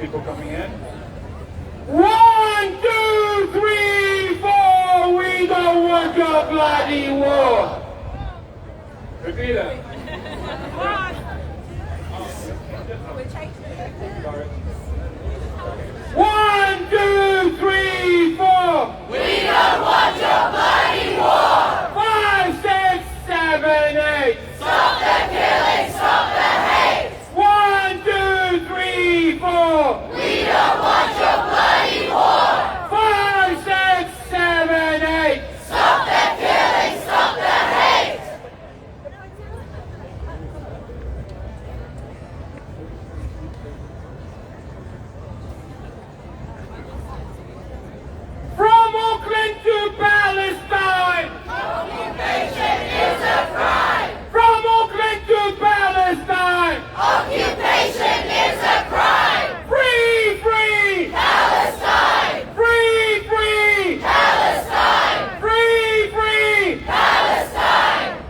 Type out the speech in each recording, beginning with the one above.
People coming in. 1, 2, 3, 4. We don't want your bloody war. Repeat it. One, two, three, four. We don't want your bloody war! 5, 6, 7, 8. Stop the killing, stop the hate! 1, 2, 3, 4. We don't want your bloody war! 5, 6, 7, 8. Stop the killing, stop the hate! From Oakland to Palestine. Occupation is a crime! From Oakland to Palestine. Occupation is a crime! Free, free. Palestine! Free, free. Palestine! Free, free. Palestine!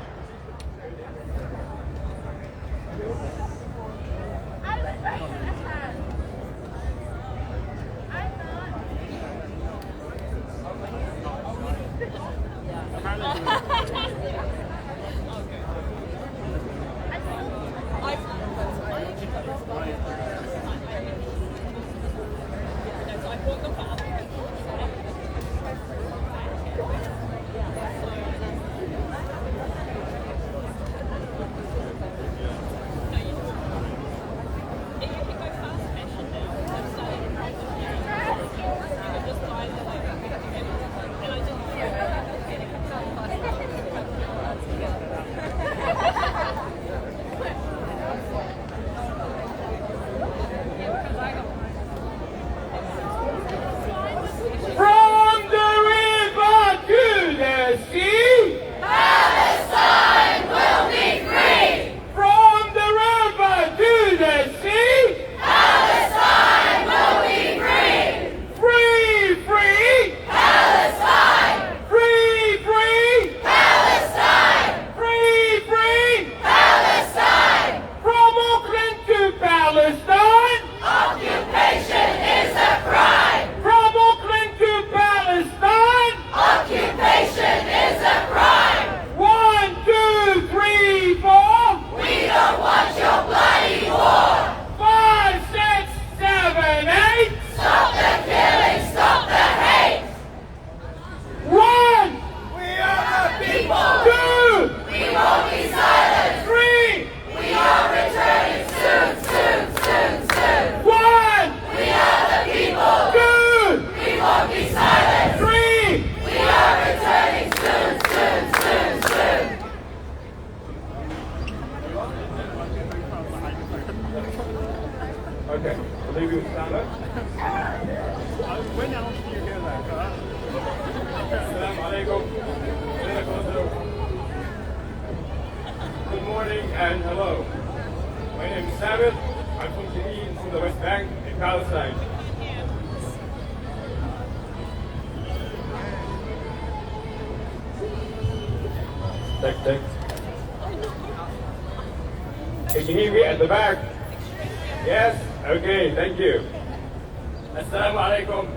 From the river to the sea. Palestine will be free! From the river to the sea. Palestine will be free! Free, free. Palestine! Free, free. Palestine! Free, free. Palestine! From Oakland to Palestine. Occupation is a crime! From Oakland to Palestine. Occupation is a crime! 1, 2, 3, 4. We don't want your bloody war! 5, 6, 7, 8. Stop the killing, stop the hate! 1, We are the people! 2, We won't be silent! 3. We are returning soon, soon, soon, soon! 1, We are the people! 2, We won't be silent! 3. We are returning soon, soon, soon, soon! Okay. I believe you stand up. When else do you hear that? Assalamu alaikum. Good morning and hello. My name is Sabbath. I'm from Jenin, from the West Bank in Palestine. Check. Can you hear me at the back? Yes? Okay, thank you. Assalamu alaikum.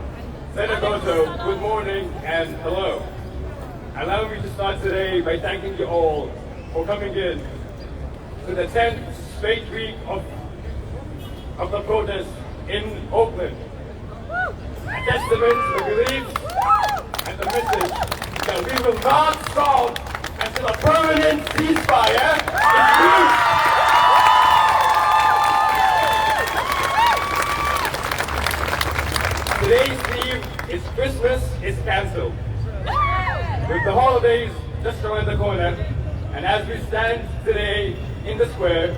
Senagoto, good morning and hello. Allow me to start today by thanking you all for coming in to the 10th straight week of the protest in Oakland. A testament to the beliefs and the message that we will not stop until a permanent ceasefire is reached. Today's theme is Christmas is cancelled. With the holidays just around the corner, and as we stand today in the square,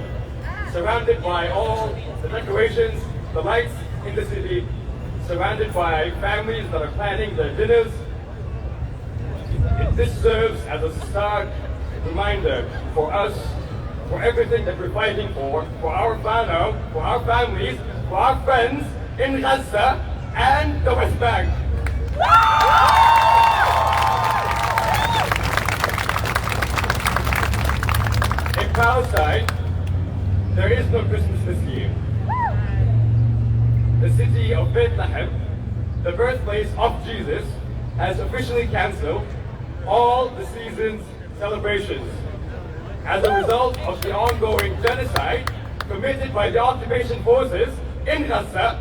surrounded by all the decorations, the lights in the city, surrounded by families that are planning their dinners, this serves as a stark reminder for us, for everything that we're fighting for our whānau, for our families, for our friends in Gaza and the West Bank. Palestine, there is no Christmas this year. The city of Bethlehem, the birthplace of Jesus, has officially cancelled all the season's celebrations as a result of the ongoing genocide committed by the occupation forces in Gaza,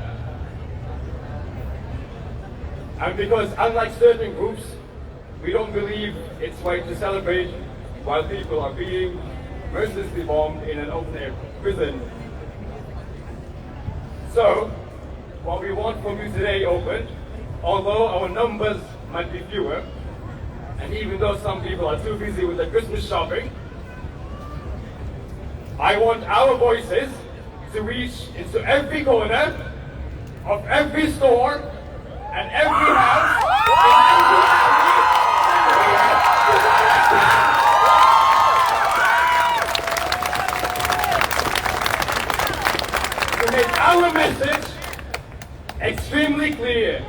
and because unlike certain groups, we don't believe it's right to celebrate while people are being mercilessly bombed in an open-air prison. So, what we want from you today, Open, although our numbers might be fewer, and even though some people are too busy with their Christmas shopping, I want our voices to reach into every corner of every store and every house to make our message extremely clear.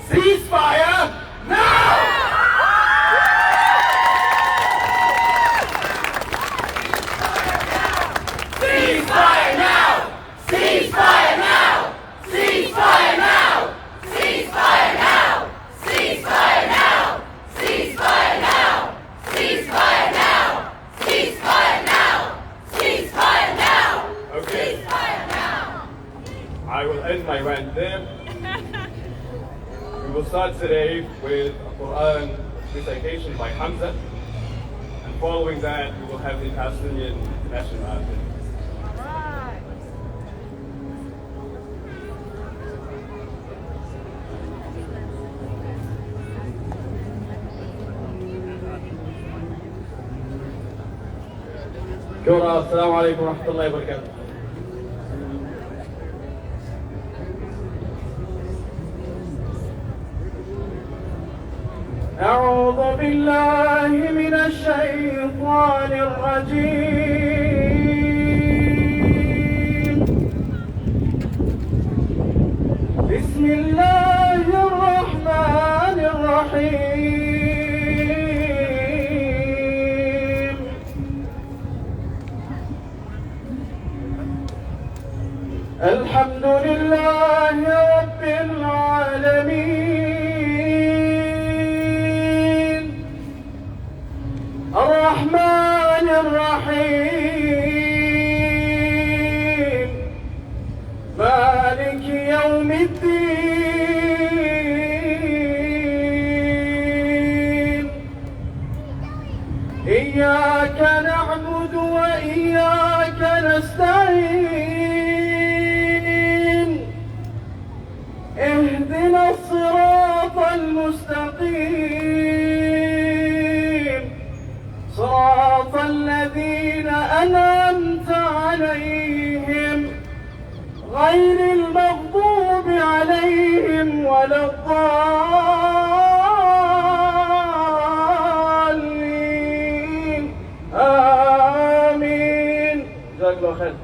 Ceasefire now! Ceasefire now! Ceasefire now! Ceasefire now! Ceasefire now! Ceasefire now! Ceasefire now! Ceasefire now! Ceasefire now! Ceasefire now! Okay. Ceasefire now! I will end my rant there. We will start today with a Quran recitation by Hamza, and following that we will have the Palestinian national anthem. شكرا. السلام عليكم ورحمة الله وبركاته. أعوذ بالله من الشيطان الرجيم. بسم الله الرحمن الرحيم. الحمد لله رب العالمين الرحمن الرحيم مالك يوم الدين إياك نعبد وإياك نستعين اهدنا الصراط المستقيم صراط الذين أنعمت عليهم غير المغضوب عليهم ولا الضالين آمين. جزاك الله خير.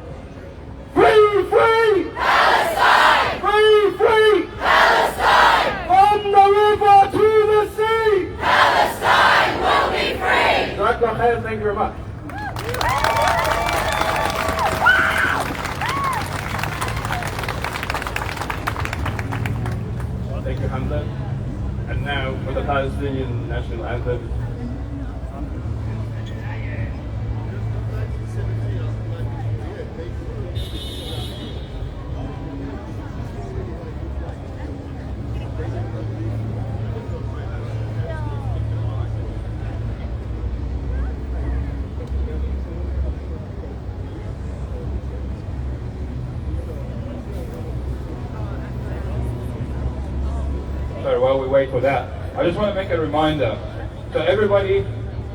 Free, free! Palestine! Free, free! Palestine! From the river to the sea! Palestine will be free! جزاك الله خير. Thank you very much. Thank you, Hamza. And now for the Palestinian national anthem. So while we wait for that, I just want to make a reminder to everybody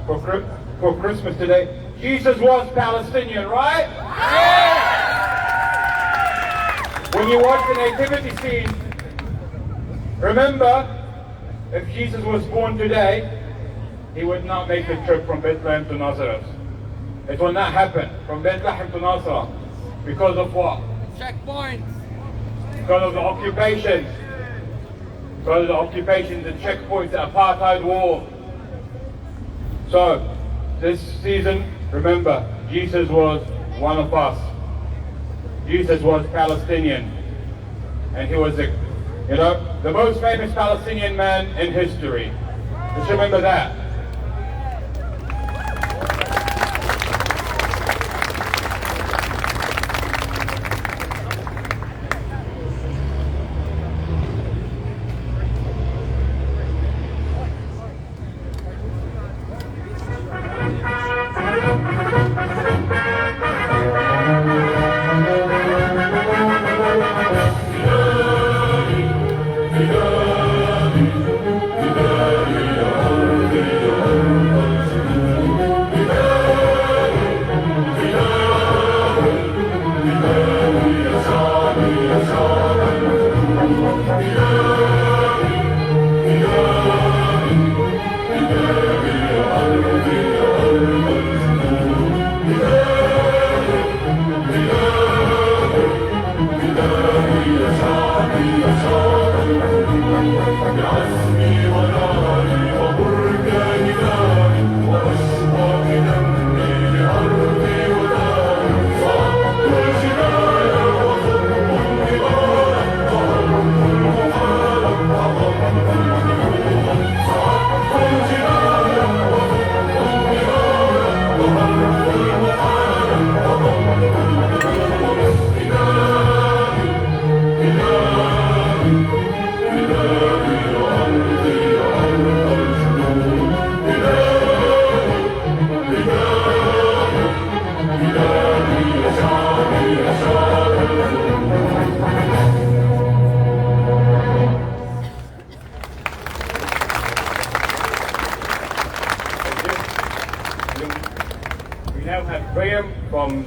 for Christmas today. Jesus was Palestinian, right? When you watch the nativity scene, remember, if Jesus was born today, he would not make the trip from Bethlehem to Nazareth. It will not happen from Bethlehem to Nazareth. Because of what? Checkpoints. Because of the occupation. Because of the occupation, the checkpoints, the apartheid war. So, this season, Remember, Jesus was one of us. Jesus was Palestinian. And he was the most famous Palestinian man in history. Just remember that. We now have Graham from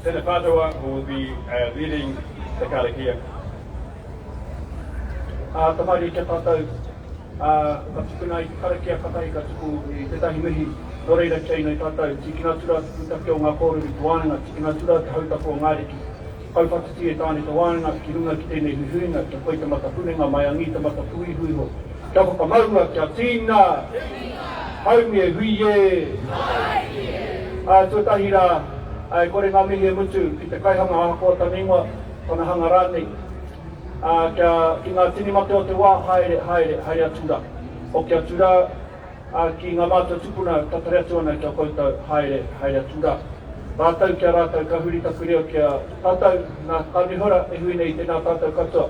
Senefatawa who will be leading the karakia. Tamari kia tātou, ka tukuna I karakia katai ka tuku I tetahi mihi, no reira kei nei tātou, tikina tura tutake o ngā kōreri tuānanga, tikina tura te hautako o ngāriki. Kaupatiti e tāne te wānanga, ki runga ki tēnei huhuinga, kia koe te matapunenga, mai angi te matapui huiho. Kia whakamaunga, kia tīna, haumi e hui e. Tuatahi rā, kore ngā mihi e mutu, ki te kaihanga ahakoa taningwa, tana hanga rānei. Ki ngā tini mate o te wā, haere atura. O kia atura, ki ngā mātua tupuna, tatare atu ana kia koutou, haere atura. Rātau kia rātau, ka huri taku reo kia tātou, nā kānihora e hui nei tēnā tātou katoa.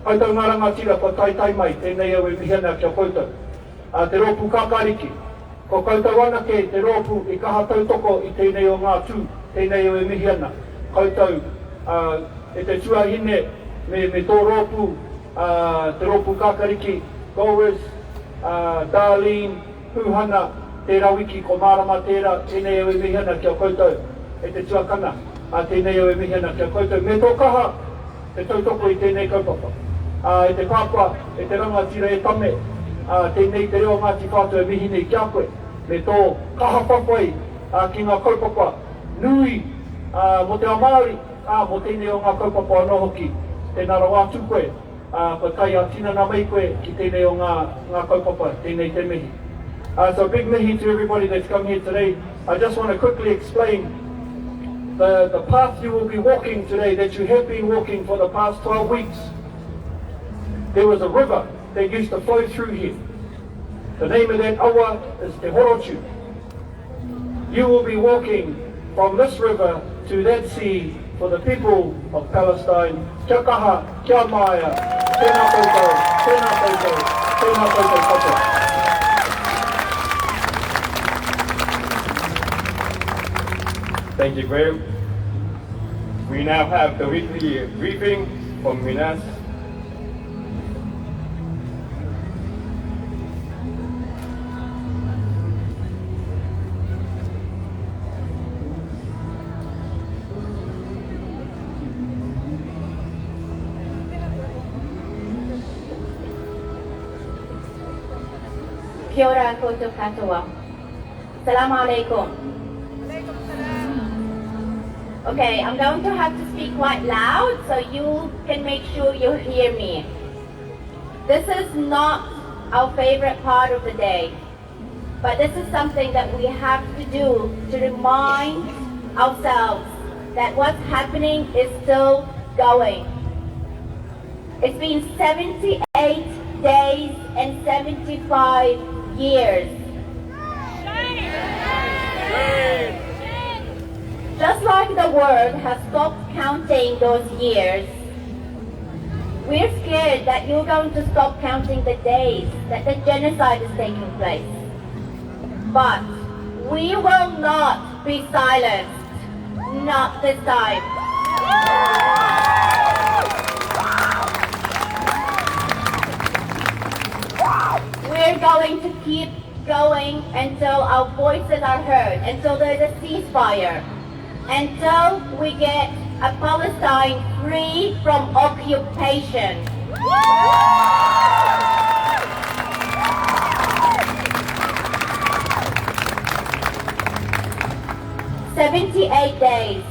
Koutou ngā rangatira, ko tai mai, tēnei au e mihana kia koutou. Te rōpū kākāriki, ko koutou anake te rōpū I kaha tautoko I tēnei o ngā tū, tēnei o e mihana. Koutou e te tuahine me tō rōpū, te rōpū kākāriki, Goris, Darlene, Puhana, te rawiki ko marama tērā, tēnei au e mihana kia koutou. E te tuakana, tēnei au e mihana kia koutou. Me tō kaha, te tautoko I tēnei kaupapa. E te kāpua, e te rangatira e tame, tēnei te reo ngāti whātua e mihi nei kia koe. Me tō kaha whapoi ki ngā kaupapa nui mo te Māori, mo tēnei o ngā kaupapa anō hoki. Tēnā rawa atu koe, ko tai a tinana mai koe ki tēnei o ngā kaupapa, tēnei te mihi. So big mihi to everybody that's come here today. I just want to quickly explain the path you will be walking today, that you have been walking for the past 12 weeks. There was a river that used to flow through here. The name of that awa is Te Horotu. You will be walking from this river to that sea for the people of Palestine. Kia kaha, kia maia, tēnā koutou, tēnā koutou, tēnā koutou katoa. Thank you, Graham. We now have the weekly briefing from Minas. Kia ora koutou katoa. Assalamu alaikum. Okay, I'm going to have to speak quite loud so you can make sure you hear me. This is not our favorite part of the day. But this is something that we have to do to remind ourselves that what's happening is still going. It's been 78 days and 75 years. Just like the world has stopped counting those years, we're scared that you're going to stop counting the days that the genocide is taking place. But we will not be silenced. Not this time. We're going to keep going until our voices are heard, until there's a ceasefire, until we get a Palestine free from occupation. 78 days.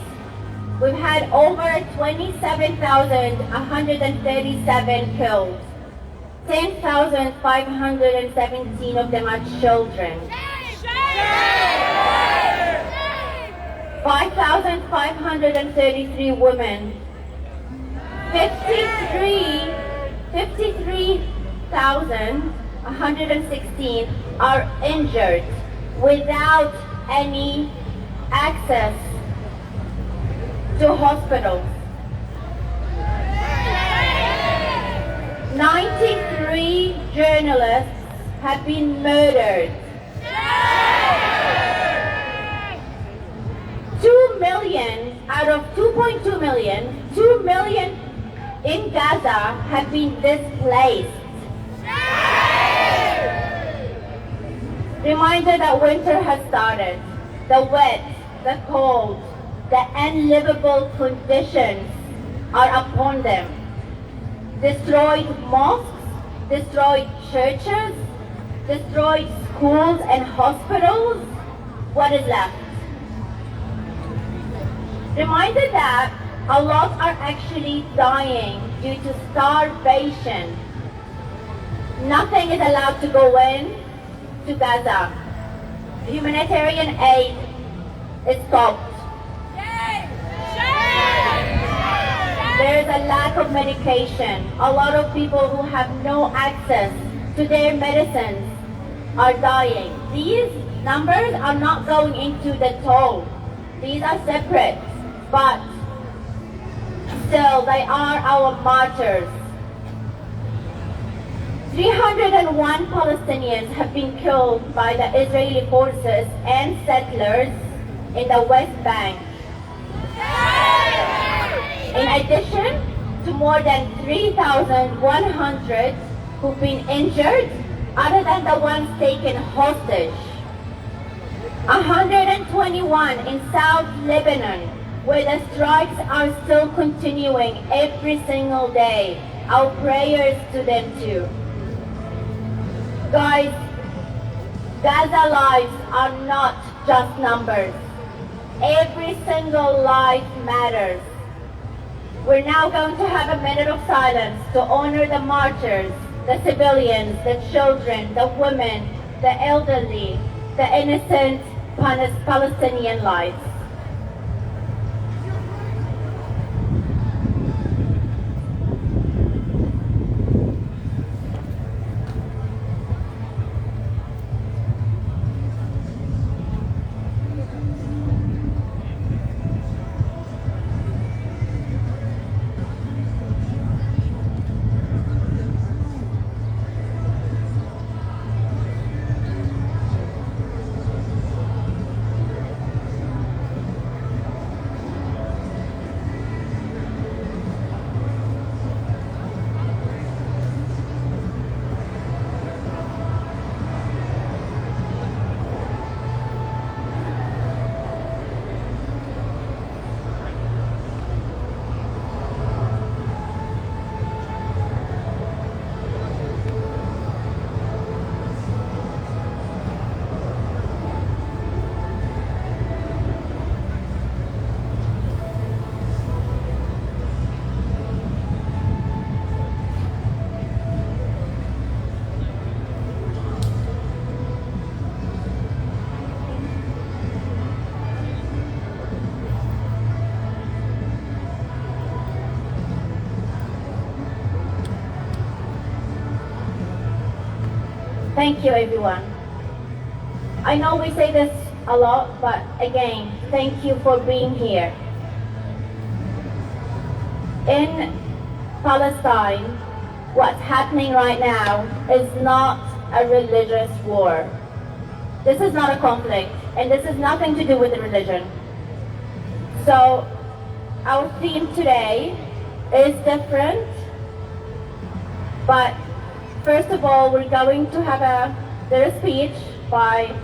We've had over 27,137 killed. 10,517 of them are children. 5,533 women. 53,116 are injured without any access to hospitals. 93 journalists have been murdered. 2 million out of 2.2 million, 2 million in Gaza have been displaced. Reminder that winter has started. The wet, the cold, the unlivable conditions are upon them. Destroyed mosques, destroyed churches, destroyed schools and hospitals. What is left? Reminder that a lot are actually dying due to starvation. Nothing is allowed to go in to Gaza. Humanitarian aid is stopped. There is a lack of medication. A lot of people who have no access to their medicines are dying. These numbers are not going into the toll. These are separate, but still they are our martyrs. 301 Palestinians have been killed by the Israeli forces and settlers in the West Bank. In addition to more than 3,100 who've been injured, other than the ones taken hostage. 121 in South Lebanon, where the strikes are still continuing every single day. Our prayers to them too. Guys, Gaza lives are not just numbers. Every single life matters. We're now going to have a minute of silence to honor the martyrs, the civilians, the children, the women, the elderly, the innocent Palestinian lives. Thank you, everyone. I know we say this a lot, but again, thank you for being here. In Palestine, what's happening right now is not a religious war. This is not a conflict, and this has nothing to do with the religion. So, our theme today is different, but first of all, we're going to have a speech by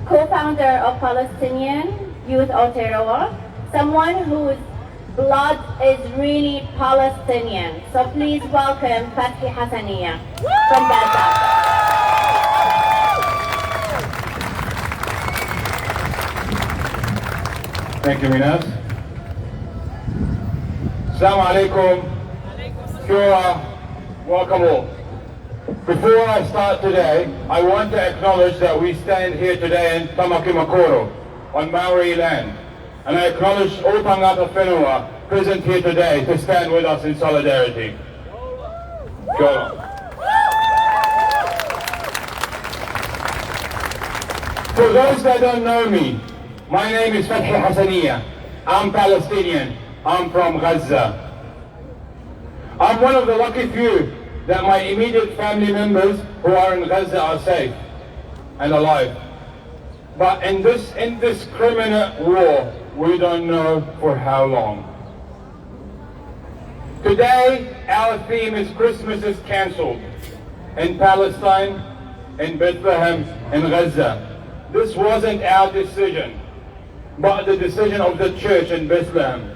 co-founder of Palestinian Youth Aotearoa, someone whose blood is really Palestinian. So please welcome Fathi Hassaniya from Gaza. Thank you, Minas. Assalamu alaikum. Kia, welcome all. Before I start today, I want to acknowledge that we stand here today in Tamaki Makoro on Maori land. And I acknowledge all tangata whenua present here today to stand with us in solidarity. Kia ora. For those that don't know me, my name is Fathi Hassaniya. I'm Palestinian. I'm from Gaza. I'm one of the lucky few that my immediate family members who are in Gaza are safe and alive. But in this indiscriminate war, we don't know for how long. Today, our theme is Christmas is cancelled in Palestine, in Bethlehem, in Gaza. This wasn't our decision, but the decision of the church in Bethlehem,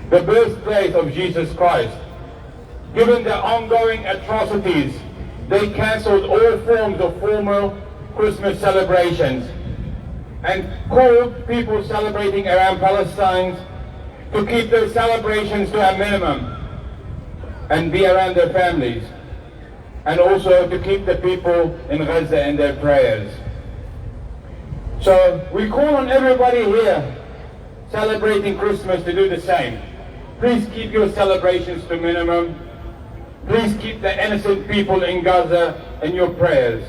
the birthplace of Jesus Christ. Given the ongoing atrocities, they cancelled all forms of formal Christmas celebrations and called people celebrating around Palestine to keep their celebrations to a minimum and be around their families, and also to keep the people in Gaza in their prayers. So we call on everybody here celebrating Christmas to do the same. Please keep your celebrations to minimum. Please keep the innocent people in Gaza in your prayers.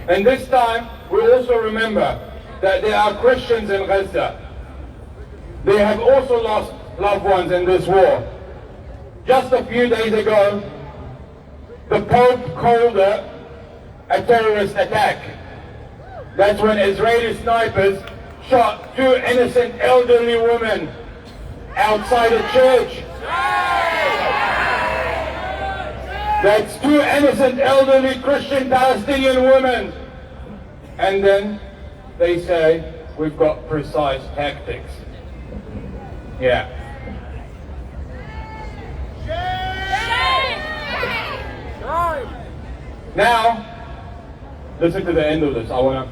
And this time, we also remember that there are Christians in Gaza. They have also lost loved ones in this war. Just a few days ago, the Pope called it a terrorist attack. That's when Israeli snipers shot 2 innocent elderly women outside a church. That's 2 innocent elderly Christian Palestinian women. And then they say, we've got precise tactics. Yeah. Now, listen to the end of this. I want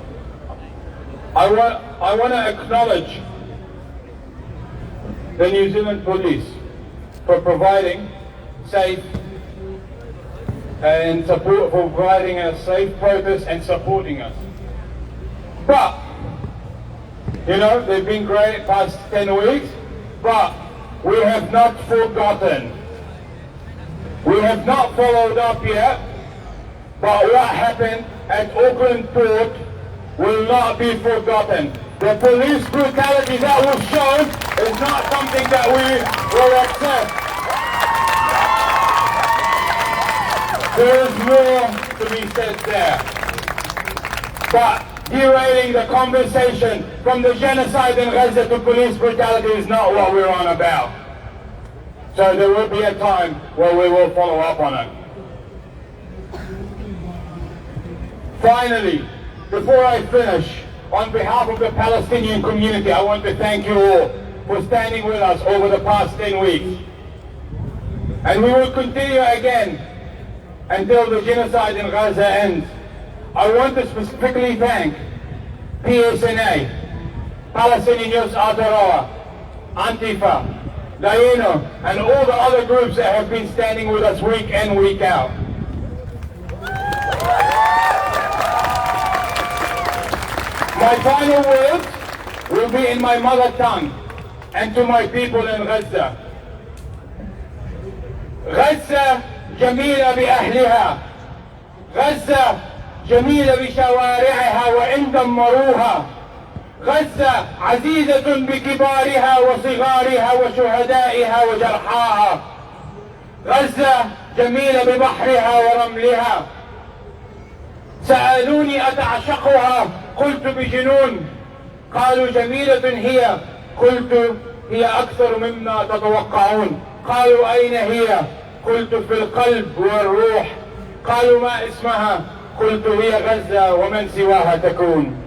to acknowledge the New Zealand police for providing safe and support, for providing a safe protest and supporting us. But, you know, they've been great past 10 weeks, but we have not forgotten. We have not followed up yet, but what happened at Auckland Port will not be forgotten. The police brutality that was shown is not something that we will accept. There is more to be said there. But derailing the conversation from the genocide in Gaza to police brutality is not what we're on about. So there will be a time where we will follow up on it. Finally, before I finish, on behalf of the Palestinian community, I want to thank you all for standing with us over the past 10 weeks. And we will continue again until the genocide in Gaza ends. I want to specifically thank PSNA, Palestinian Youth Aotearoa, Antifa, Daino, and all the other groups that have been standing with us week in, week out. My final words will be in my mother tongue and to my people in Gaza. غزة جميلة بأهلها غزة جميلة بشوارعها وإن دمروها. غزة عزيزة بكبارها وصغارها وشهدائها وجرحاها. غزة جميلة ببحرها ورملها. سألوني أتعشقها؟ قلت بجنون. قالوا جميلة هي؟ قلت هي أكثر مما تتوقعون. قالوا أين هي؟ قلت في القلب والروح. قالوا ما اسمها؟ قلت هي غزة ومن سواها تكون.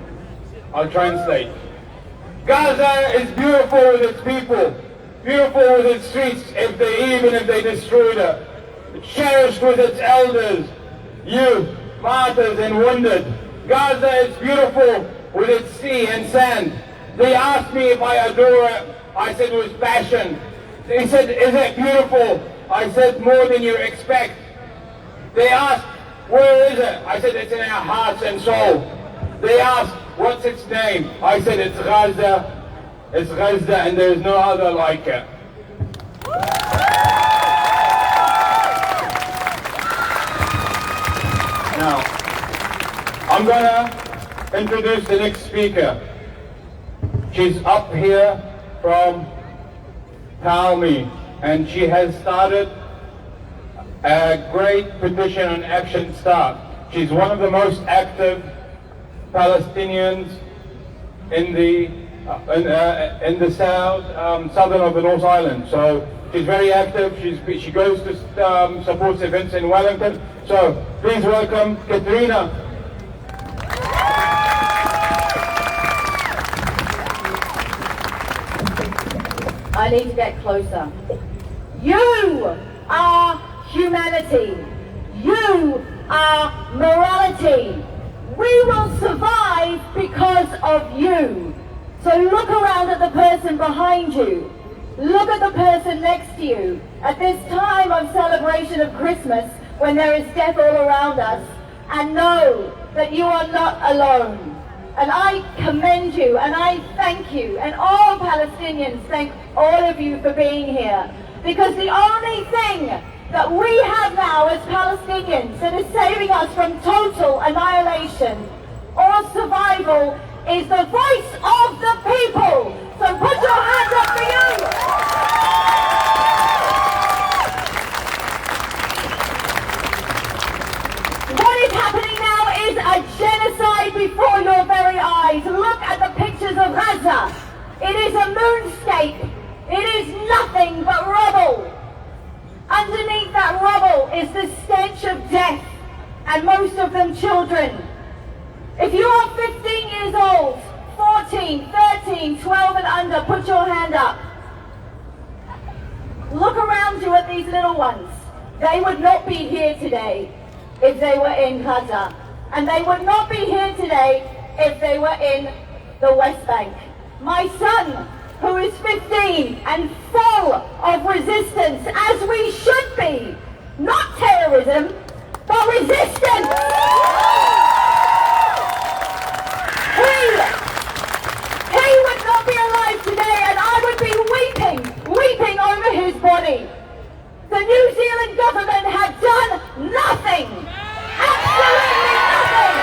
I'll translate. Gaza is beautiful with its people, beautiful with its streets, even if they destroyed it. Cherished with its elders, youth, martyrs and wounded. Gaza is beautiful with its sea and sand. They asked me if I adore it. I said with passion. They said, is it beautiful? I said more than you expect. They asked, where is it? I said, it's in our hearts and soul. They asked, what's its name? I said, it's Gaza. It's Gaza and there's no other like it. Now, I'm gonna introduce the next speaker. She's up here from Taumi, and she has started a great petition on Action Start. She's one of the most active Palestinians in the southern of the North Island. So she's very active. She goes to supports events in Wellington. So please welcome Katrina. I need to get closer. You are humanity. You are morality. We will survive because of you. So look around at the person behind you. Look at the person next to you. At this time of celebration of Christmas, when there is death all around us, and know that you are not alone. And I commend you, and I thank you, and all Palestinians thank all of you for being here. Because the only thing that we have now as Palestinians that is saving us from total annihilation or survival is the voice of the people. So put your hands up for you. What is happening now is a genocide before your very eyes. Look at the pictures of Gaza. It is a moonscape. It is nothing but rubble. Underneath that rubble is the stench of death, and most of them children. If you are 15 years old, 14, 13, 12 and under, put your hand up. Look around you at these little ones. They would not be here today if they were in Gaza. And they would not be here today if they were in the West Bank. My son, who is 15 and full of resistance, as we should be. Not terrorism, but resistance. He would not be alive today, and I would be weeping over his body. The New Zealand government have done nothing. Absolutely nothing.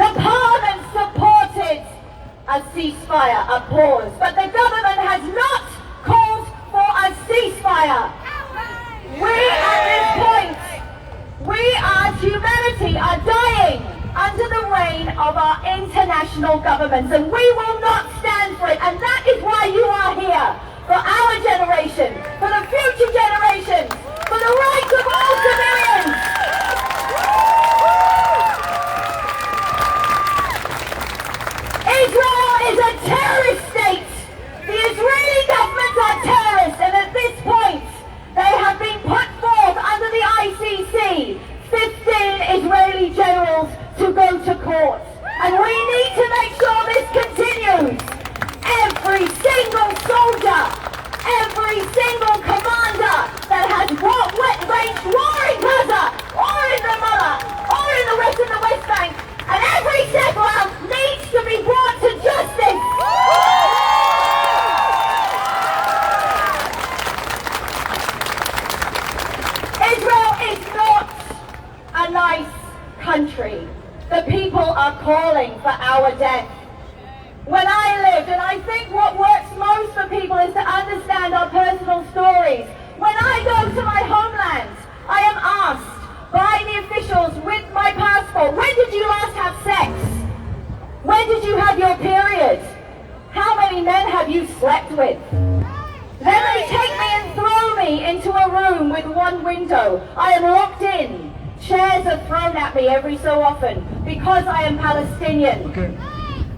The Parliament supported a ceasefire, a pause, but the government has not called for a ceasefire. We at this point, we as humanity are dying under the reign of our international governments, and we will not stand for it. And that is why you are here, for our generation, for the future generations, for the rights of all civilians. Israel is a terrorist state. The Israeli government are terrorists, and at this point, they have been put forth under the ICC, 15 Israeli generals to go to court. And we need to make sure this continues. Every single soldier, every single commander that has waged war in country. The people are calling for our death. When I lived, and I think what works most for people is to understand our personal stories. When I go to my homeland, I am asked by the officials with my passport, when did you last have sex? When did you have your period? How many men have you slept with? Then they take me and throw me into a room with one window. I am locked in. Chairs are thrown at me every so often because I am Palestinian. Okay.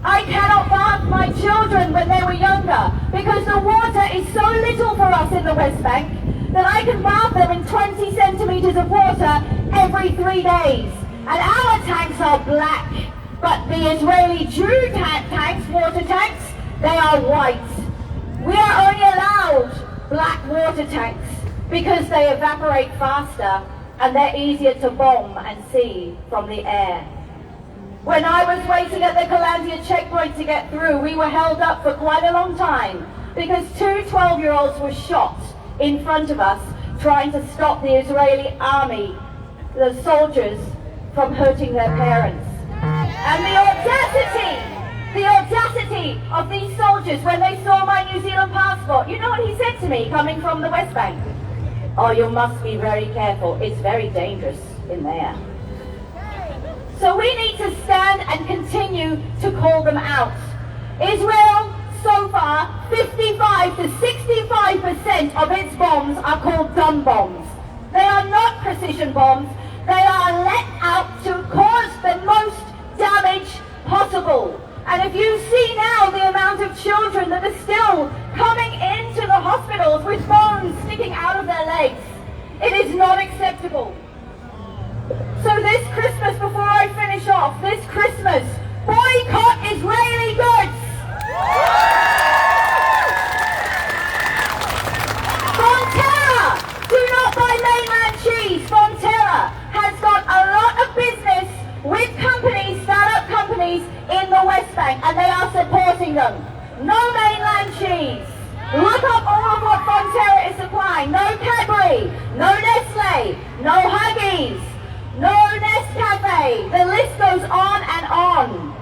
I cannot bath my children when they were younger because the water is so little for us in the West Bank that I can bath them in 20 centimeters of water every 3 days. And our tanks are black, but the Israeli Jew tanks, water tanks, they are white. We are only allowed black water tanks because they evaporate faster and they're easier to bomb and see from the air. When I was waiting at the Kalandia checkpoint to get through, we were held up for quite a long time because 2 12-year-olds were shot in front of us trying to stop the Israeli army, the soldiers, from hurting their parents. And the audacity of these soldiers when they saw my New Zealand passport, you know what he said to me coming from the West Bank? Oh, you must be very careful. It's very dangerous in there. So we need to stand and continue to call them out. Israel, so far, 55 to 65% of its bombs are called dumb bombs. They are not precision bombs. They are let out to cause the most damage possible. And if you see now the amount of children that are still coming into the hospitals with bones sticking out of their legs, it is not acceptable. So this Christmas, before I finish off, this Christmas, boycott Israeli goods! Fonterra! Do not buy mainland cheese! Fonterra has got a lot of business with companies, startup companies in the West Bank, and they are supporting them. No mainland cheese. Look up all of what Fonterra is supplying. No Cadbury, no Nestle, no Huggies, no Nescafe. The list goes on and on.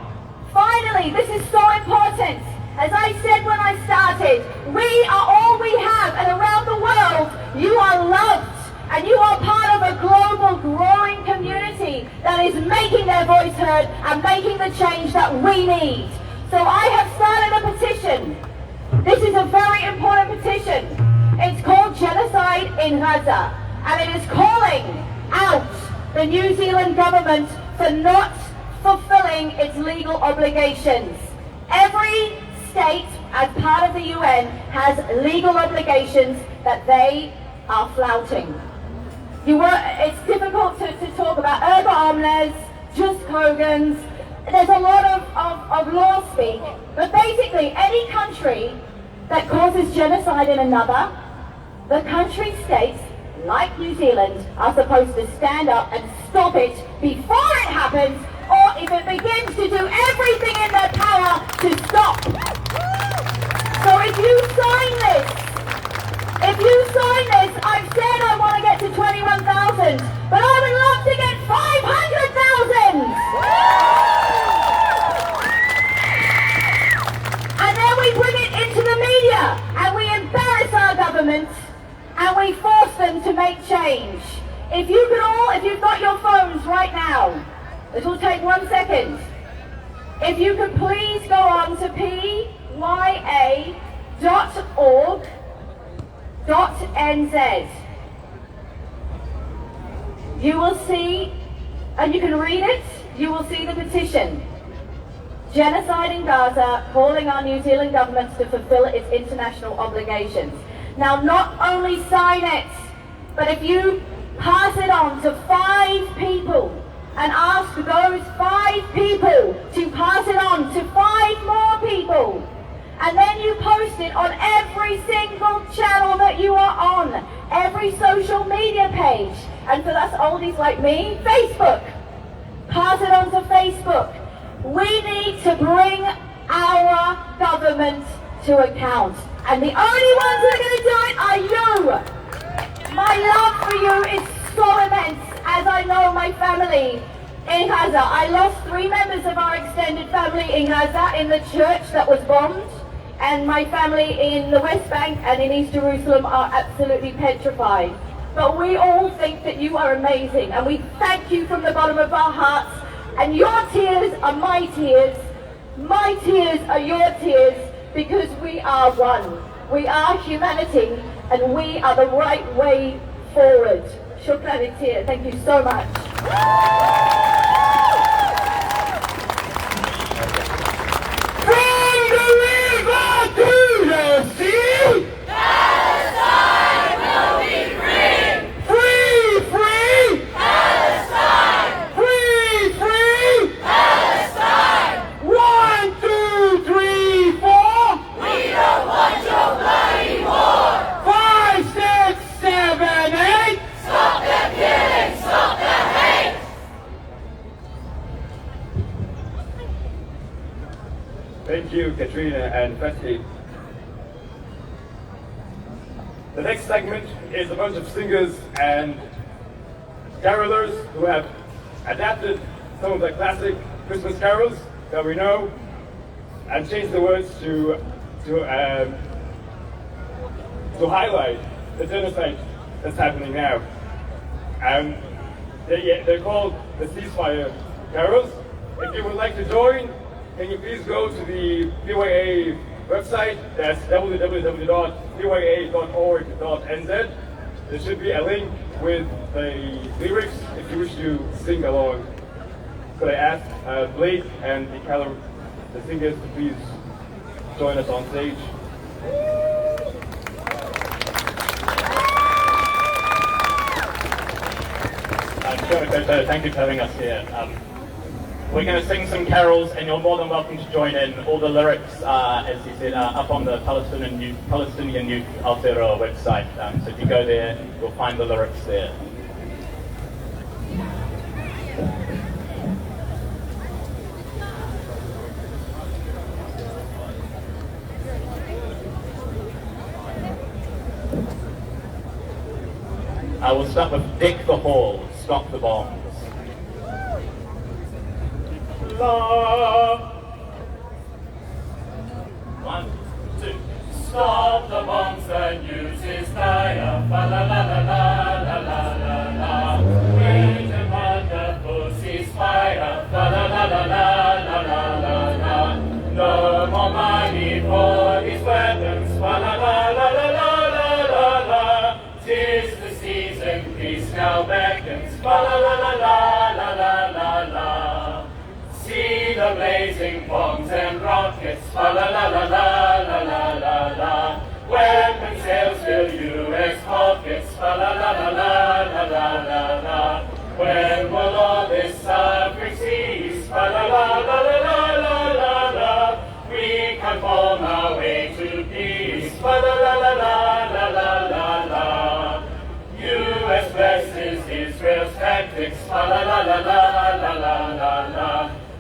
Finally, this is so important. As I said when I started, we are all we have, and around the world, you are loved. And you are part of a global growing community that is making their voice heard and making the change that we need. So I have started a petition. This is a very important petition. It's called Genocide in Gaza. And it is calling out the New Zealand government for not fulfilling its legal obligations. Every state, as part of the UN, has legal obligations that they are flouting. It's difficult to talk about erga omnes, just Kogan's. There's a lot of law speak, but basically any country that causes genocide in another, the country states, like New Zealand, are supposed to stand up and stop it before it happens, or if it begins to do everything in their power to stop. So if you sign this, I've said I want to get to 21,000, but I would love to get 500,000! And then we bring it into the media, and we embarrass our government, and we force them to make change. If you've got your phones right now, it will take 1 second. If you could please go on to pya.org.nz. You will see, and you can read it, you will see the petition. Genocide in Gaza, calling on New Zealand governments to fulfill its international obligations. Now, not only sign it, but if you pass it on to 5 people and ask those 5 people to pass it on to 5 more people, and then you post it on every single channel that you are on, every social media page, and for us oldies like me, Facebook. Pass it on to Facebook. We need to bring our government to account. And the only ones that are going to do it are you. My love for you is so immense, as I know my family in Gaza. I lost 3 members of our extended family in Gaza, in the church that was bombed, and my family in the West Bank and in East Jerusalem are absolutely petrified. But we all think that you are amazing, and we thank you from the bottom of our hearts, and your tears are my tears are your tears, because we are one. We are humanity, and we are the right way forward. Shukran Itir. Thank you so much. From the river to the sea, Palestine will be free. free, free, Palestine. free, free. Palestine. 1, 2, 3, 4, We don't want your bloody war. 5, 6, 7, 8. Stop the killing. Stop the hate. Thank you, Katrina and Fatih. The next segment is a bunch of singers and carolers who have adapted some of the classic Christmas carols that we know and changed the words to highlight the genocide that's happening now. They're called the ceasefire carols. If you would like to join, can you please go to the PYA website? That's www.pya.org.nz. There should be a link with the lyrics if you wish to sing along. Could I ask Blake and the singers to please join us on stage? Thank you for having us here. We're going to sing some carols, and you're more than welcome to join in. All the lyrics, as you said, are up on the Palestinian Youth Aotearoa website. So if you go there, you'll find the lyrics there. I will start with Deck the Hall, Stop the Bombs. La. 1, 2. Stop the bombs and use his fire. Fa la la la la la la la la. We demand a full ceasefire. Fa la la la la la la la la. No more money for these weapons. Fa la la la la la la la la. 'Tis the season, peace now beckons. Fa la la la la la la la la. See the blazing bombs and rockets, fa la la la la la la la la. Weapon sales fill U.S. pockets, fa la la la la la la la la. When will all this suffering cease, fa la la la la la la la la. We conform our way to peace, fa la la la la la la la la. U.S. blesses Israel's tactics, fa la la la la la la la la.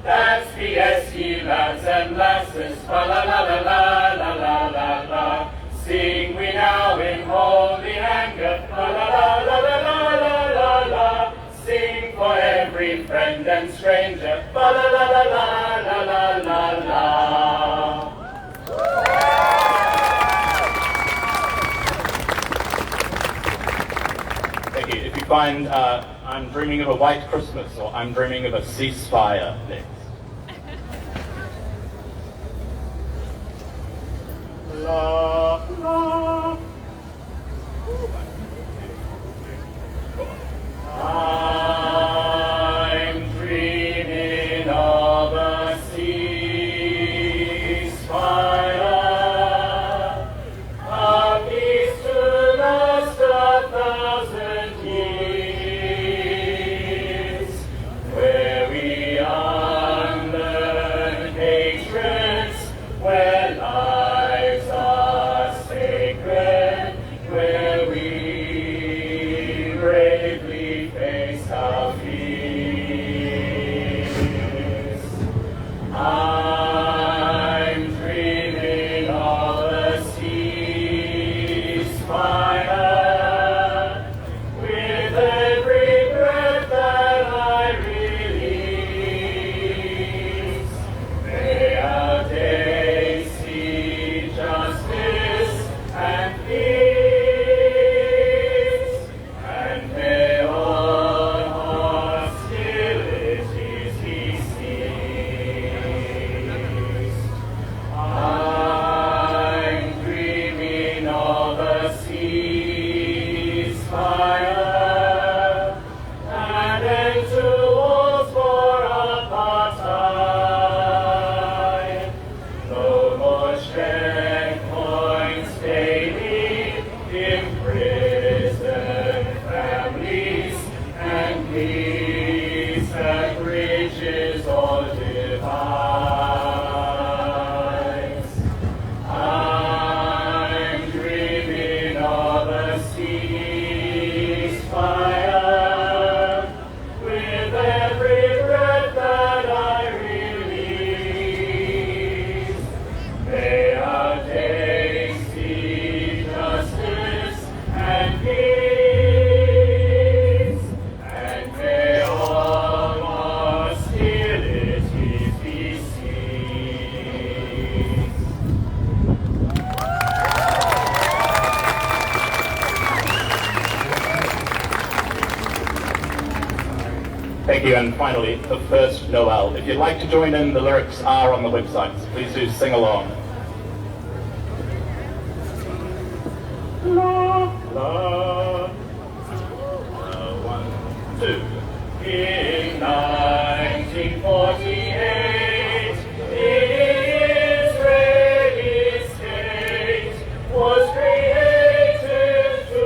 That's BSE lads and lasses, fa la la la la la la la la. Sing we now in holy anger, fa la la la la la la la la. Sing for every friend and stranger, fa la la la la la la la la. Thank you. If you find I'm dreaming of a white Christmas or I'm dreaming of a ceasefire next. La, la. I'm dreaming of a ceasefire, a peace to last 1,000 years, where we unlearn hatreds, where lives are sacred, where we bravely face Thank you, and finally, the first Noel. If you'd like to join in, the lyrics are on the website. Please do sing along. La, la. 1, 2. In 1948, Israeli state was created to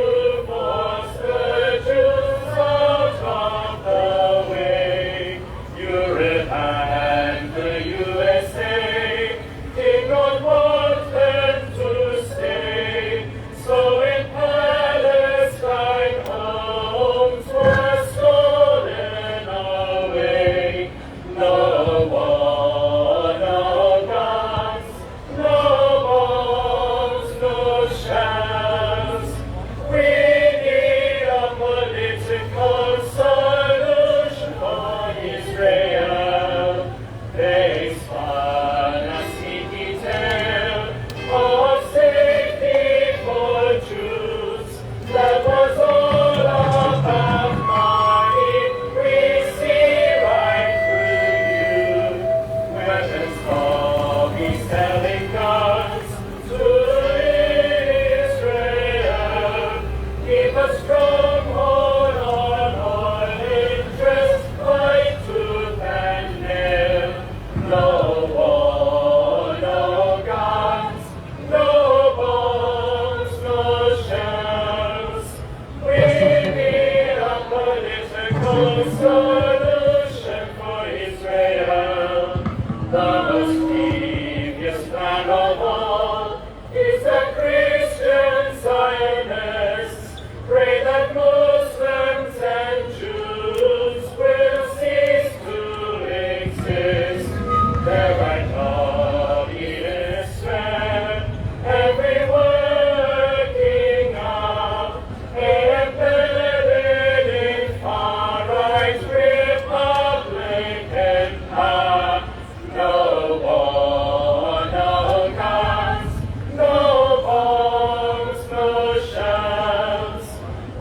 force the Jews out of the way. Europe and the USA did not want them to stay, so in Palestine homes were stolen away. No war, no guns, no bombs, no shells. We need a political solution for Israel. They spun a sneaky tale of safety for Jews. That was all about money. We see right through you. Weapons lobbies selling guns to Israel. Keep a stronghold on oil interests, fight tooth and nail. No war, no guns, no bombs, no shells. We need a political solution for Israel. The most devious plan of all is that Christian Zionists pray that Muslims and Jews will cease to exist. Their right lobby is fair, every working up, embedded in far-right Republican power. No war, no guns, no bombs, no shells.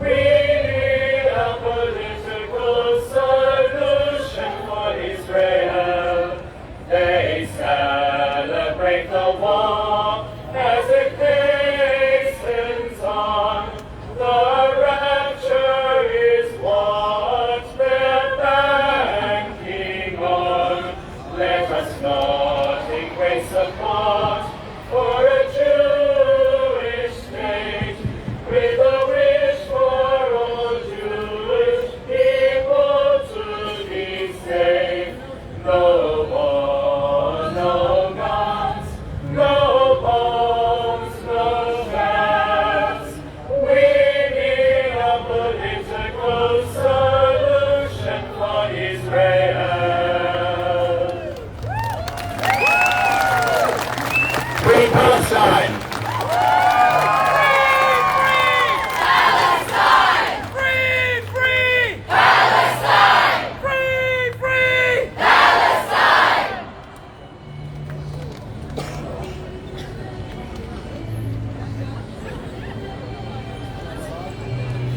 We need a political solution for Israel. They celebrate the war as it hastens on. The rapture is what they're banking on. Let us not equate support for a Jewish state with a wish for all Jewish people to be safe. No war, no guns, no bombs, no shells. We need a political solution for Israel. Free Palestine! Palestine! Free, free! Palestine! Free, free! Palestine!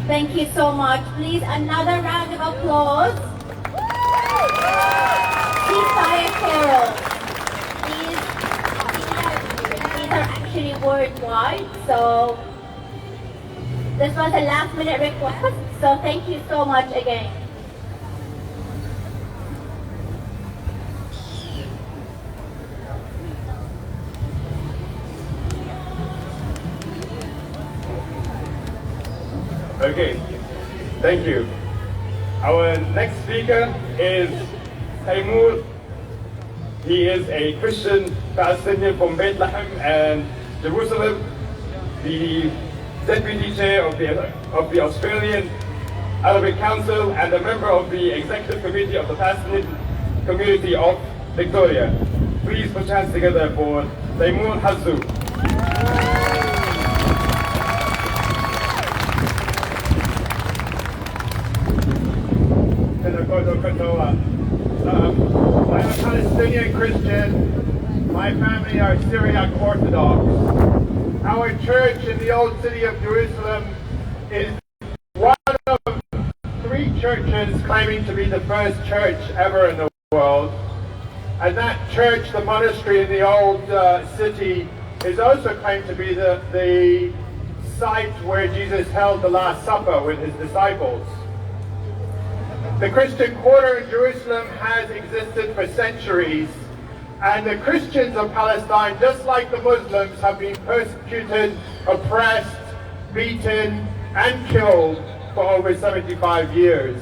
Thank you so much. Please, another round of applause. Ceasefire carols. These are actually worldwide, so this was a last-minute request, so thank you so much again. Okay, thank you. Our next speaker is Taimur. He is a Christian Palestinian from Bethlehem and Jerusalem, the Deputy Chair of the Australian Arabic Council and a member of the Executive Committee of the Palestinian Community of Victoria. Please put your hands together for Taimur Hazou. I'm a Palestinian Christian. My family are Syriac Orthodox. Our church in the old city of Jerusalem is one of three churches claiming to be the first church ever in the world. And that church, the monastery in the old city, is also claimed to be the site where Jesus held the Last Supper with his disciples. The Christian quarter in Jerusalem has existed for centuries, and the Christians of Palestine, just like the Muslims, have been persecuted, oppressed, beaten, and killed for over 75 years.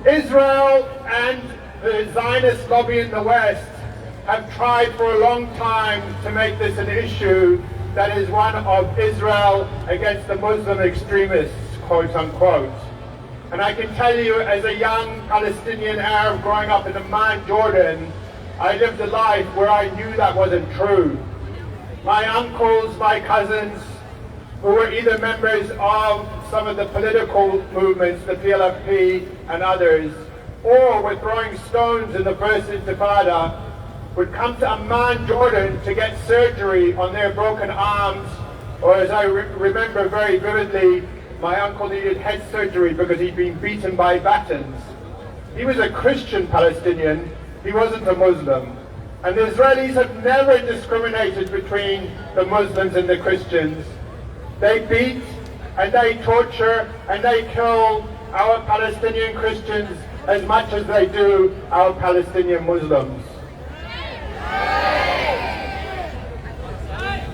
Israel and the Zionist lobby in the West have tried for a long time to make this an issue that is one of Israel against the Muslim extremists, quote unquote. And I can tell you, as a young Palestinian Arab growing up in Amman, Jordan, I lived a life where I knew that wasn't true. My uncles, my cousins, who were either members of some of the political movements, the PLFP and others, or were throwing stones in the First Intifada, would come to Amman, Jordan to get surgery on their broken arms, or as I remember very vividly, my uncle needed head surgery because he'd been beaten by batons. He was a Christian Palestinian, he wasn't a Muslim. And the Israelis have never discriminated between the Muslims and the Christians. They beat and they torture and they kill our Palestinian Christians as much as they do our Palestinian Muslims.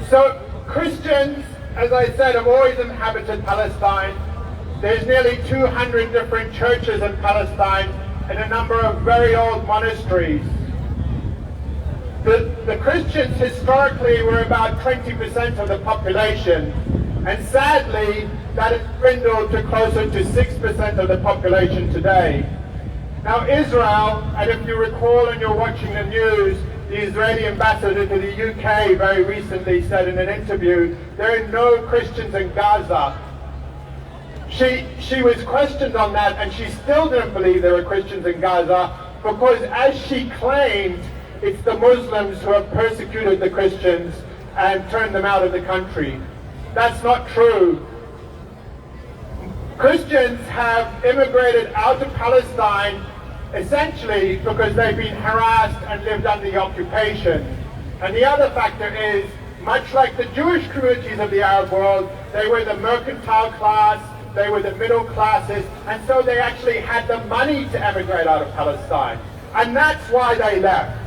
So Christians, as I said, have always inhabited Palestine. There's nearly 200 different churches in Palestine and a number of very old monasteries. The Christians historically were about 20% of the population, and sadly that has dwindled to closer to 6% of the population today. Now Israel, and if you recall and you're watching the news, the Israeli ambassador to the UK very recently said in an interview, there are no Christians in Gaza. She was questioned on that, and she still didn't believe there were Christians in Gaza because, as she claimed, it's the Muslims who have persecuted the Christians and turned them out of the country. That's not true. Christians have immigrated out of Palestine essentially because they've been harassed and lived under the occupation. And the other factor is, much like the Jewish communities of the Arab world, they were the mercantile class, they were the middle classes, and so they actually had the money to emigrate out of Palestine. And that's why they left.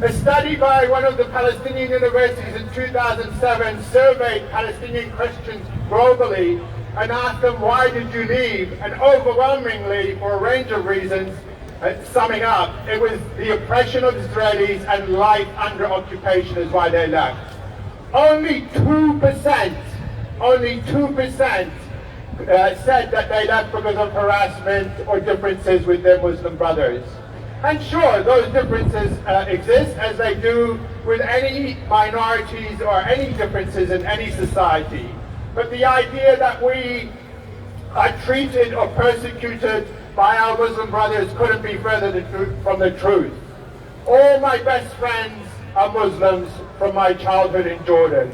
A study by one of the Palestinian universities in 2007 surveyed Palestinian Christians globally and asked them, why did you leave? And overwhelmingly, for a range of reasons, summing up, it was the oppression of Israelis and life under occupation is why they left. Only 2% said that they left because of harassment or differences with their Muslim brothers. And sure, those differences exist, as they do with any minorities or any differences in any society. But the idea that we are treated or persecuted by our Muslim brothers couldn't be further from the truth. All my best friends are Muslims from my childhood in Jordan.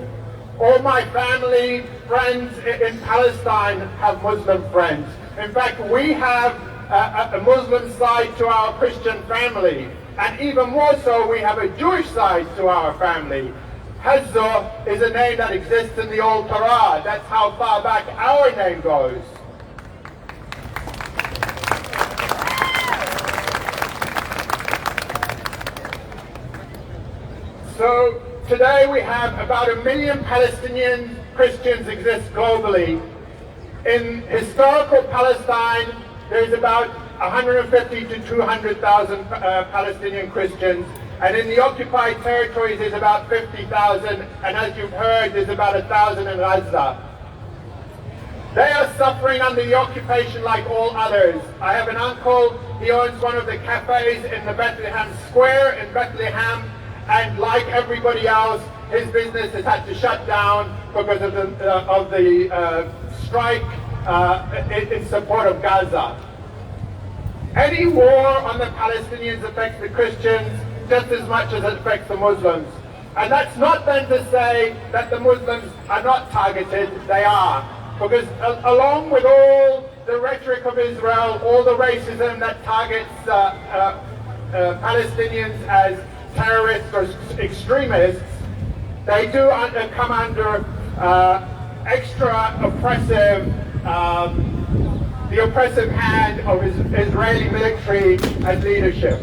All my family, friends in Palestine have Muslim friends. In fact, we have a Muslim side to our Christian family, and even more so, we have a Jewish side to our family. Hazzo is a name that exists in the Old Torah. That's how far back our name goes. So today we have about 1 million Palestinian Christians exist globally. In historical Palestine, there's about 150 to 200,000 Palestinian Christians, and in the occupied territories there's about 50,000, and as you've heard, there's about 1,000 in Gaza. They are suffering under the occupation like all others. I have an uncle, he owns one of the cafes in the Bethlehem Square in Bethlehem, and like everybody else, his business has had to shut down because of the strike in support of Gaza. Any war on the Palestinians affects the Christians just as much as it affects the Muslims. And that's not then to say that the Muslims are not targeted, they are. because along with all the rhetoric of Israel, all the racism that targets Palestinians as terrorists or extremists, they do come under extra oppressive, the oppressive hand of Israeli military and leadership.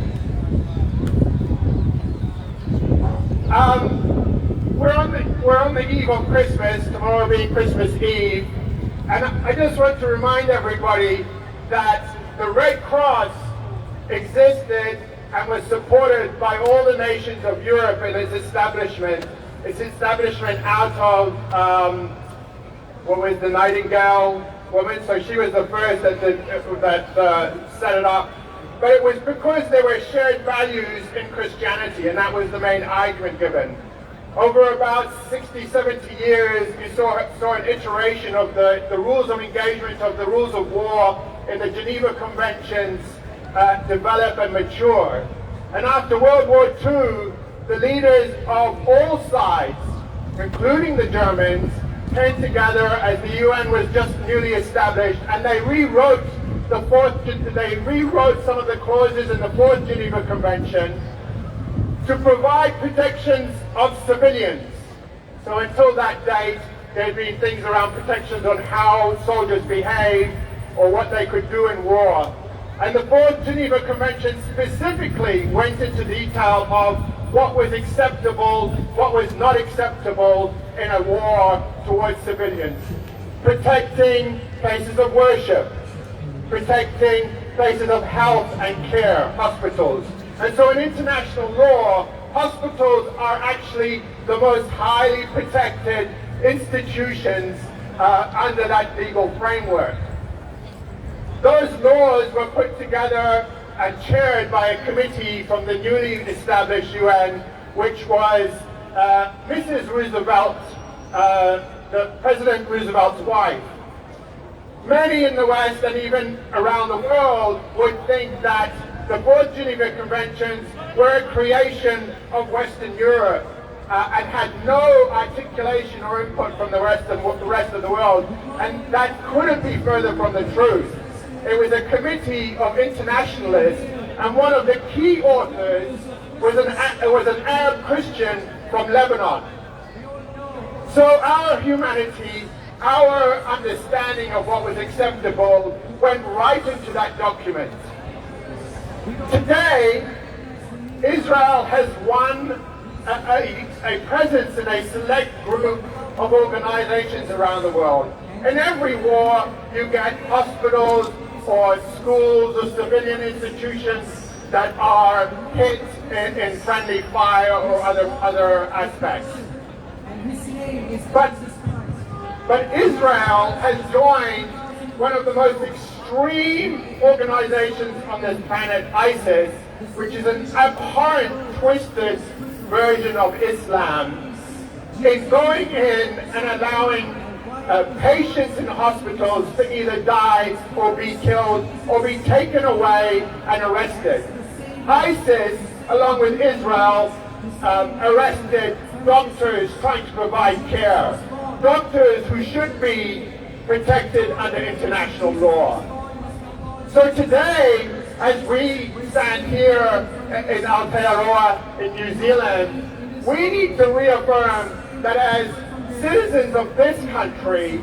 We're on the eve of Christmas, tomorrow being Christmas Eve, and I just want to remind everybody that the Red Cross existed and was supported by all the nations of Europe in its establishment out of, what was the Nightingale woman? So she was the first that set it up. But it was because there were shared values in Christianity, and that was the main argument given. Over about 60, 70 years, you saw an iteration of the rules of engagement, of the rules of war in the Geneva Conventions develop and mature. And after World War II, the leaders of all sides, including the Germans, came together as the UN was just newly established, and they rewrote some of the clauses in the Fourth Geneva Convention to provide protections of civilians. So until that date, there had been things around protections on how soldiers behave or what they could do in war. And the Fourth Geneva Convention specifically went into detail of what was acceptable, what was not acceptable in a war towards civilians. Protecting places of worship, protecting places of health and care, hospitals. And so in international law, hospitals are actually the most highly protected institutions under that legal framework. Those laws were put together and chaired by a committee from the newly established UN, which was Mrs. Roosevelt, the President Roosevelt's wife. Many in the West and even around the world would think that the Fourth Geneva Conventions were a creation of Western Europe and had no articulation or input from the rest of the world, and that couldn't be further from the truth. It was a committee of internationalists, and one of the key authors was an Arab Christian from Lebanon. So our humanity, our understanding of what was acceptable went right into that document. Today, Israel has won a presence in a select group of organizations around the world. In every war, you get hospitals or schools or civilian institutions that are hit in friendly fire or other aspects. But Israel has joined one of the most extreme organizations on this planet, ISIS, which is an abhorrent, twisted version of Islam, in going in and allowing patients in hospitals to either die or be killed or be taken away and arrested. ISIS, along with Israel, arrested doctors trying to provide care. Doctors who should be protected under international law. So today, as we stand here in Aotearoa in New Zealand, we need to reaffirm that as citizens of this country,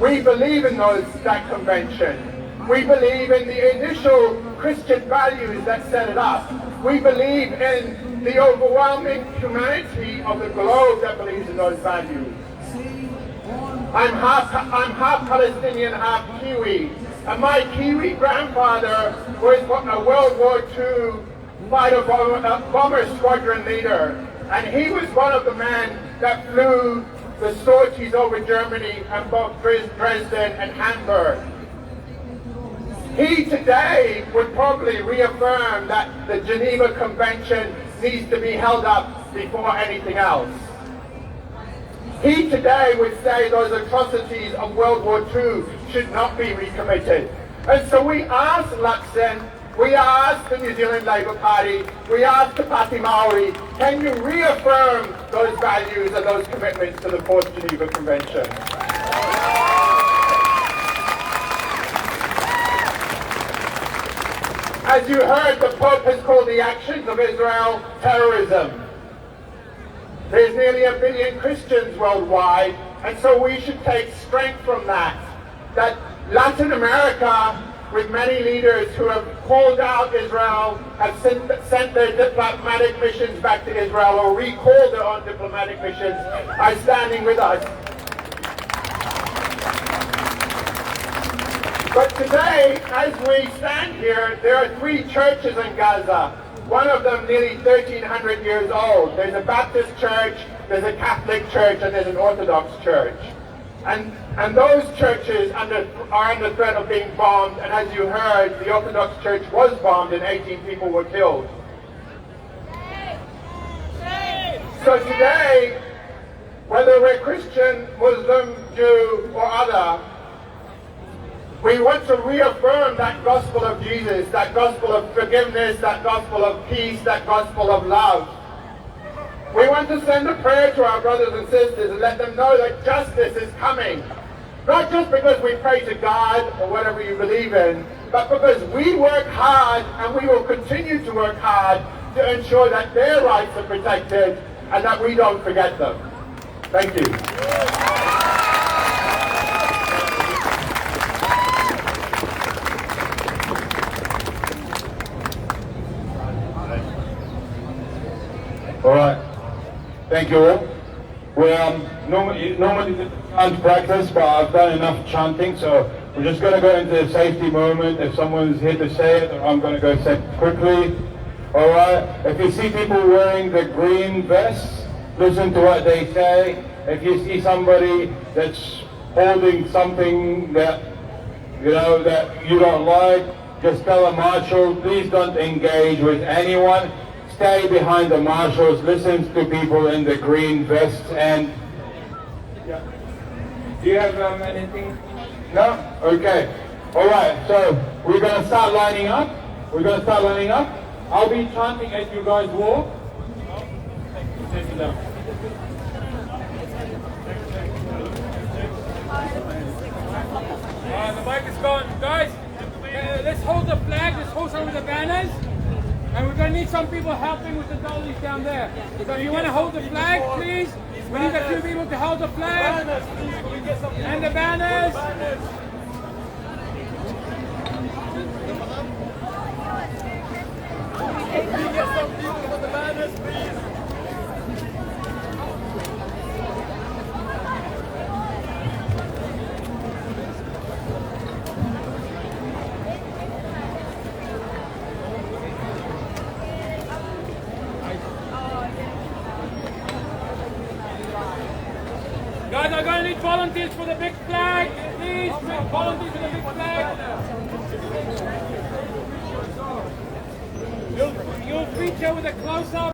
we believe in that convention. We believe in the initial Christian values that set it up. We believe in the overwhelming humanity of the globe that believes in those values. I'm half Palestinian, half Kiwi, and my Kiwi grandfather was a World War II fighter bomber squadron leader, and he was one of the men that flew the sorties over Germany and both Dresden and Hamburg. He today would probably reaffirm that the Geneva Convention needs to be held up before anything else. He today would say those atrocities of World War II should not be recommitted. And so we ask Luxon, we ask the New Zealand Labour Party, we ask the Pāti Māori, can you reaffirm those values and those commitments to the Fourth Geneva Convention? As you heard, the Pope has called the actions of Israel terrorism. There's nearly 1 billion Christians worldwide, and so we should take strength from that. That Latin America, with many leaders who have called out Israel, have sent their diplomatic missions back to Israel or recalled their own diplomatic missions, are standing with us. But today, as we stand here, there are 3 churches in Gaza. One of them nearly 1,300 years old. There's a Baptist church, there's a Catholic church, and there's an Orthodox church. And those churches are under threat of being bombed, and as you heard, the Orthodox church was bombed and 18 people were killed. So today, whether we're Christian, Muslim, Jew, or other, we want to reaffirm that gospel of Jesus, that gospel of forgiveness, that gospel of peace, that gospel of love. We want to send a prayer to our brothers and sisters and let them know that justice is coming. Not just because we pray to God or whatever you believe in, but because we work hard and we will continue to work hard to ensure that their rights are protected and that we don't forget them. Thank you. All right. Thank you all. We normally can't practice, but I've done enough chanting, so we're just going to go into a safety moment. If someone's here to say it, I'm going to go say it quickly. All right. If you see people wearing the green vests, listen to what they say. If you see somebody that's holding something that that you don't like, just tell a marshal, please don't engage with anyone. Stay behind the marshals, listen to people in the green vests, and yeah. Do you have anything? No? Okay. All right, so we're going to start lining up. I'll be chanting as you guys walk. Sit down. The mic is gone. Guys, let's hold the flag, let's hold some of the banners. And we're going to need some people helping with the dollies down there. So if you want to hold the flag, please. We need a few people to hold the flag. And the banners. Can you get some people with the banners, please? Guys, I'm going to need volunteers for the big flag. Please, volunteers for the big flag. You'll feature with a close-up.